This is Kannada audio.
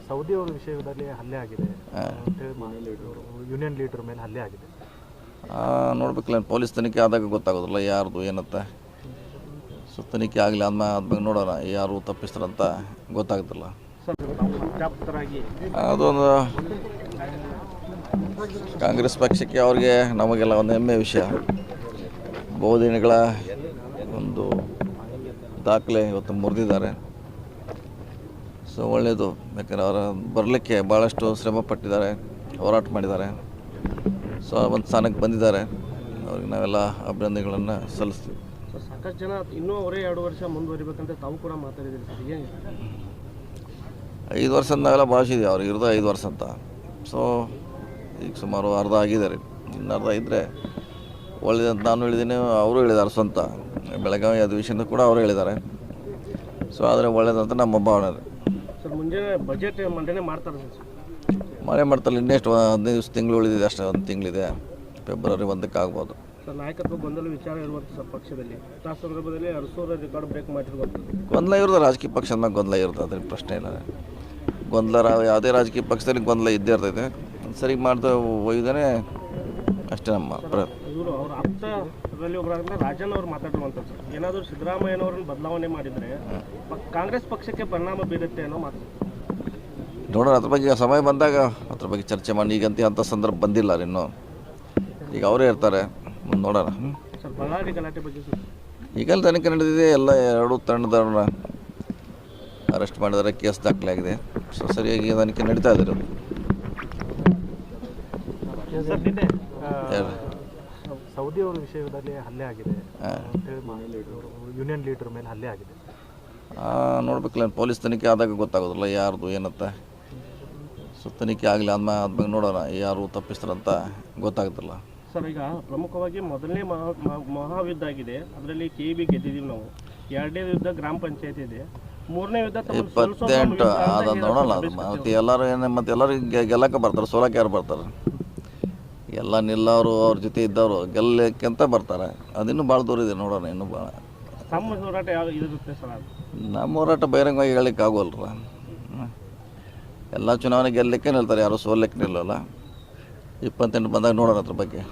ಸೌದಿ ಅವರ ವಿಷಯದಲ್ಲಿ ಹಲ್ಲೆ ಆಗಿದೆ ಯೂನಿಯನ್ ಲೀಡರ್ ಮೇಲೆ ಹಲ್ಲೆ ಆಗಿದೆ. ನೋಡ್ಬೇಕಲ್ಲ, ಪೊಲೀಸ್ ತನಿಖೆ ಆದಾಗ ಗೊತ್ತಾಗೋದಿಲ್ಲ ಯಾರ್ದು ಏನಂತ. ಸೊ ತನಿಖೆ ಆಗಲಿ ಆದ್ಮೇಲೆ ನೋಡೋಣ ಯಾರು ತಪ್ಪಿಸ್ತಾರಂತ ಗೊತ್ತಾಗುತ್ತಿಲ್ಲ. ಅದೊಂದು ಕಾಂಗ್ರೆಸ್ ಪಕ್ಷಕ್ಕೆ ಅವ್ರಿಗೆ ನಮಗೆಲ್ಲ ಒಂದು ಹೆಮ್ಮೆ ವಿಷಯ. ಬಹುದಿನಗಳ ಒಂದು ದಾಖಲೆ ಇವತ್ತು ಮುರಿದಿದ್ದಾರೆ. ಸೊ ಒಳ್ಳೆಯದು, ಯಾಕಂದರೆ ಅವರ ಬರಲಿಕ್ಕೆ ಭಾಳಷ್ಟು ಶ್ರಮ ಪಟ್ಟಿದ್ದಾರೆ, ಹೋರಾಟ ಮಾಡಿದ್ದಾರೆ. ಸೊ ಒಂದು ಸ್ಥಾನಕ್ಕೆ ಬಂದಿದ್ದಾರೆ. ಅವ್ರಿಗೆ ನಾವೆಲ್ಲ ಅಭಿನಂದನೆಗಳನ್ನು ಸಲ್ಲಿಸ್ತೀವಿ. ಸಾಕಷ್ಟು ಜನ ಇನ್ನೂ ಅವರೇ 2 ವರ್ಷ ಮುಂದುವರಿಬೇಕಂತ ತಾವು ಕೂಡ ಮಾತಾಡಿದ್ದೀರಿ ಸರ್, ಏನು 5 ವರ್ಷ ನಾವೆಲ್ಲ ಭಾಷಿದ್ದೀವಿ, ಅವ್ರಿಗೆ ಇರೋದು 5 ವರ್ಷ ಅಂತ. ಸೊ ಈಗ ಸುಮಾರು ಅರ್ಧ ಆಗಿದ್ದಾರೆ, ಇನ್ನು ಅರ್ಧ ಇದ್ದರೆ ಒಳ್ಳೆಯದಂತ ನಾನು ಹೇಳಿದ್ದೀನಿ, ಅವರು ಹೇಳಿದ್ದಾರೆ. ಸ್ವಂತ ಬೆಳಗಾವಿ ಅಧಿವೇಶನದ ಕೂಡ ಅವರು ಹೇಳಿದ್ದಾರೆ. ಸೊ ಆದರೆ ಒಳ್ಳೆಯದಂತ ನಮ್ಮ ಭಾವನೆ. ಸರ್ ಮುಂಜಾನೆ ಬಜೆಟ್ ಮಂಡನೆ ಮಾಡ್ತಾರೆ ಸರ್, ಮಾಡ್ತಾರೆ. ಇನ್ನೆಷ್ಟು 15 ತಿಂಗಳು ಉಳಿದಿದೆ, ಅಷ್ಟೇ 1 ತಿಂಗಳಿದೆ, ಫೆಬ್ರವರಿ 1ಕ್ಕೆ ಆಗ್ಬೋದು. ಸರ್ ನಾಯಕತ್ವ ಗೊಂದಲ ವಿಚಾರ ಇರುವಂಥ ಸರ್ ಪಕ್ಷದಲ್ಲಿ ಆ ಸಂದರ್ಭದಲ್ಲಿ ಅರಸೂರ ರೆಕಾರ್ಡ್ ಬ್ರೇಕ್ ಮಾಡಿರುವಂಥ ಗೊಂದಲ ಇರೋದು ರಾಜಕೀಯ ಪಕ್ಷದ ಮ್ಯಾಗ ಗೊಂದಲ ಇರುತ್ತೆ, ಅದ್ರಲ್ಲಿ ಪ್ರಶ್ನೆ ಇಲ್ಲ. ಗೊಂದಲ ಯಾವುದೇ ರಾಜಕೀಯ ಪಕ್ಷದಲ್ಲಿ ಗೊಂದಲ ಇದ್ದೇ ಇರ್ತೈತೆ. ಸರಿ ಮಾಡ್ತಾ ಒಯ್ದೇ ಅಷ್ಟೇ ನಮ್ಮ ಇವರು ಅವ್ರ ಆಪ್ತರಲ್ಲಿ ಒಬ್ಬರಾಗ ರಾಜನ್ ಅವ್ರು ಮಾತಾಡುವಂಥದ್ದು ಸರ್, ಏನಾದರೂ ಸಿದ್ದರಾಮಯ್ಯನವ್ರನ್ನ ಬದಲಾವಣೆ ಮಾಡಿದರೆ ಕಾಂಗ್ರೆಸ್ ಪಕ್ಷಕ್ಕೆ ಪರಿಣಾಮ ಬೀರುತ್ತೆ ಅನ್ನೋ ಮಾತು. ನೋಡೋಣ, ಅದ್ರ ಬಗ್ಗೆ ಸಮಯ ಬಂದಾಗ ಅದ್ರ ಬಗ್ಗೆ ಚರ್ಚೆ ಮಾಡಿ. ಈಗಂತ ಅಂಥ ಸಂದರ್ಭ ಬಂದಿಲ್ಲ ಇನ್ನೂ, ಈಗ ಅವರೇ ಇರ್ತಾರೆ, ಮುಂದೆ ನೋಡೋಣ. ಸರ್ ಬಳ್ಳಾರಿ ಗಲಾಟೆ ಬಗ್ಗೆ ಸರ್ ಈಗಲೇ ತನಿಖೆ ನಡೆದಿದೆ, ಎಲ್ಲ 2 ತಂಡದವ್ರನ್ನ ಅರೆಸ್ಟ್ ಮಾಡಿದರೆ, ಕೇಸ್ ದಾಖಲೆ ಆಗಿದೆ. ಸೊ ಸರಿಯಾಗಿ ತನಿಖೆ ನಡೀತಾ ಇದ್ದಾರೆ. ಸೌದಿ ಅವರ ವಿಷಯದಲ್ಲಿ ಹಲ್ಲೆ ಆಗಿದೆ ಯೂನಿಯನ್ ಲೀಡರ್ ಮೇಲೆ ಹಲ್ಲೆ ಆಗಿದೆ. ನೋಡ್ಬೇಕಲ್ಲ, ಪೊಲೀಸ್ ತನಿಖೆ ಆದಾಗ ಗೊತ್ತಾಗೋದಿಲ್ಲ ಯಾರ್ದು ಏನಂತ. ಸೊ ತನಿಖೆ ಆಗಲಿ ಆದ್ಮೇಲೆ ನೋಡೋಣ ಯಾರು ತಪ್ಪಿಸ್ತಾರಂತ ಗೊತ್ತಾಗುತ್ತಿಲ್ಲ. ಸರ್ ಈಗ ಪ್ರಮುಖವಾಗಿ ಮೊದಲನೇ ಮಹಾಯುದ್ಧ ಆಗಿದೆ, ಅದರಲ್ಲಿ KEB ಗೆದ್ದಿದ್ದೀವಿ ನಾವು. 2ನೇ ಯುದ್ಧ ಗ್ರಾಮ ಪಂಚಾಯತ್ ಇದೆ, 3ನೇ ಯುದ್ಧ 28 ಅದ ನೋಡೋಣ. ಅದು ಮತ್ತೆ ಎಲ್ಲರೂ ಮತ್ತೆ ಎಲ್ಲರೂ ಗೆಲ್ಲಕ್ಕೆ ಬರ್ತಾರೆ, ಸೋಲಕ್ಕೆ ಯಾರು ಬರ್ತಾರೆ? ಎಲ್ಲ ನಿಲ್ಲವರು ಅವ್ರ ಜೊತೆ ಇದ್ದವರು ಗೆಲ್ಲಕ್ಕೆಂತ ಬರ್ತಾರೆ. ಅದಿನ್ನೂ ಭಾಳ ದೂರ ಇದೆ, ನೋಡೋಣ ಇನ್ನೂ ಭಾಳ. ನಮ್ಮ ಹೋರಾಟ ಯಾವ ಇರುತ್ತೆ ಸರ್? ನಮ್ಮ ಹೋರಾಟ ಬಹಿರಂಗವಾಗಿ ಹೇಳಲಿಕ್ಕೆ ಆಗೋಲ್ರ. ಎಲ್ಲ ಚುನಾವಣೆ ಗೆಲ್ಲಕ್ಕೆ ನಿಲ್ತಾರೆ, ಯಾರು ಸೋಲಕ್ಕೆ ನಿಲ್ಲಲ್ಲ. 28 ಬಂದಾಗ ನೋಡೋಣ ಅದ್ರ ಬಗ್ಗೆ.